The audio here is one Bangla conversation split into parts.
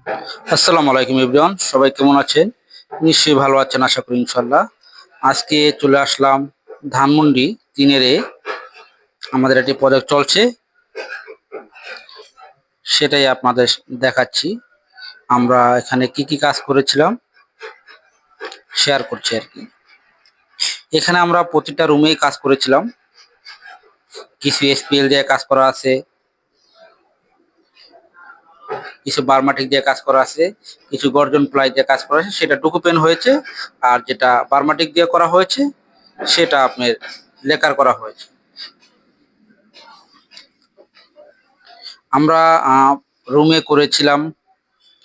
আসসালামু আলাইকুম এভরিওয়ান, সবাই কেমন আছেন? নিশ্চয়ই ভালো আছেন আশা করি ইনশাল্লাহ। আজকে চলে আসলাম ধানমন্ডি 3-এ। আমাদের একটি প্রজেক্ট চলছে, সেটাই আপনাদের দেখাচ্ছি। আমরা এখানে কি কি কাজ করেছিলাম শেয়ার করছি আর কি। এখানে আমরা প্রতিটা রুমেই কাজ করেছিলাম। কিছু এসপিএল দিয়ে কাজ করা আছে, কিছু বার্মাটিক দিয়ে কাজ করা আছে, কিছু গর্জন প্লাই দিয়ে কাজ করা আছে, সেটা ডুকুপেন হয়েছে। আর যেটা বার্মাটিক দিয়ে করা হয়েছে সেটা আপনার লেকার করা হয়েছে। আমরা রুমে করেছিলাম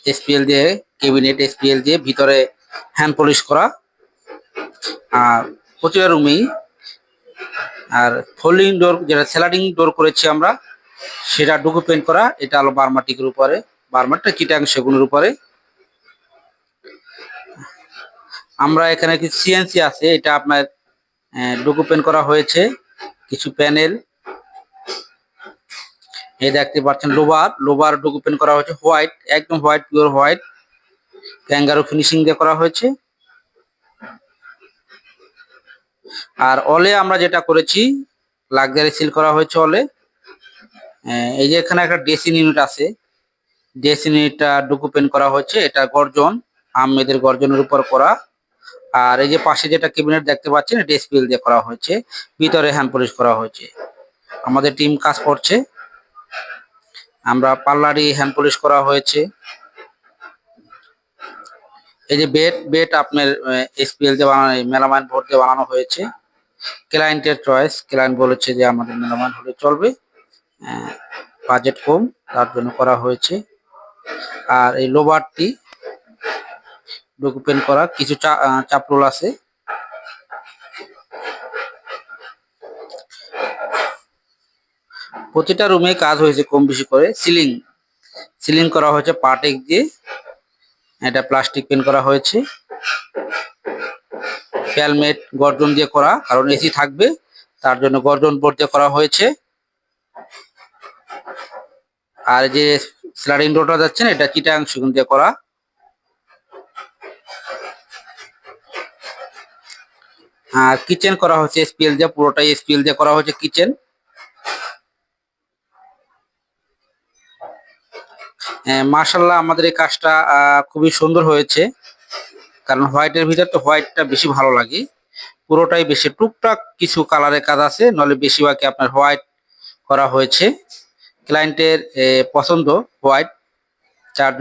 এসপিএল দিয়ে, ক্যাবিনেট এসপিএল দিয়ে ভিতরে হ্যান্ড পলিশ করা, আর প্রতিটা রুমেই। আর ফোল্ডিং ডোর, যেটা স্লাইডিং ডোর করেছি আমরা, সেটা ডুকু পেন্ট করা। এটা হলো বার্মাটিকের উপরে, বার্মাটা চিটাং সেগুনের উপরে। আমরা এখানে কিছু সিএনসি আছে, এটা আপনার ডুকু পেন্ট করা হয়েছে। কিছু প্যানেল এই দেখতে পাচ্ছেন, লোবার লোবার ডুকু পেন্ট করা হয়েছে, হোয়াইট, একদম white, pure white, kangaroo finishing দিয়ে করা হয়েছে। আর অলে আমরা যেটা করেছি, লাক্সারি সিল করা হয়েছে অলে। এই যে এখানে একটা ড্রেসিং ইউনিট আছে, ড্রেসিং ইউনিটটা ডকুপেন্ট করা হয়েছে। এটা গর্জন, আহমেদের গর্জনের উপর করা। আর এই যে পাশে যেটা ক্যাবিনেট দেখতে পাচ্ছেন, এটা এসপিএল দিয়ে করা হয়েছে, ভিতরে হ্যান্ড পলিশ করা হয়েছে। আমাদের টিম কাজ করছে। আমরা পার্লারই হ্যান্ড পলিশ করা হয়েছে। এই যে বেড বেড আপনার এসপিএল দিয়ে বানানো, মেলামাইন বোর্ড দিয়ে বানানো হয়েছে। ক্লায়েন্টের চয়েস, ক্লায়েন্ট বলেছে যে আমাদের মেলামাইন হলে চলবে, বাজেট কম, তার জন্য করা হয়েছে। আর এই লোবারটি ডকুপেন্ট করা, কিছু চাপরোল আছে। প্রতিটা রুমে কাজ হয়েছে কম বেশি করে। সিলিং সিলিং করা হয়েছে পাটেক দিয়ে, এটা প্লাস্টিক পেন্ট করা হয়েছে। প্যালমেট গর্জন দিয়ে করা, কারণ এসি থাকবে তার জন্য গর্জন বোর্ড দিয়ে করা হয়েছে। আর যে স্লাইডিং ডোরটা যাচ্ছেন, এটা চিটাং সেগুন দিয়ে করা। আর কিচেন করা হয়েছে এসপিএল দিয়ে, পুরোটাই এসপিএল দিয়ে করা হয়েছে কিচেন। মার্শাল্লাহ, আমাদের এই কাজটা খুবই সুন্দর হয়েছে, কারণ হোয়াইটের ভিতর তো হোয়াইটটা বেশি ভালো লাগে। পুরোটাই বেশি, টুকটাক কিছু কালারের কাজ আছে, নলে বেশিরভাগই আপনার হোয়াইট করা হয়েছে। ক্লায়েন্টের পছন্দ হোয়াইট, চার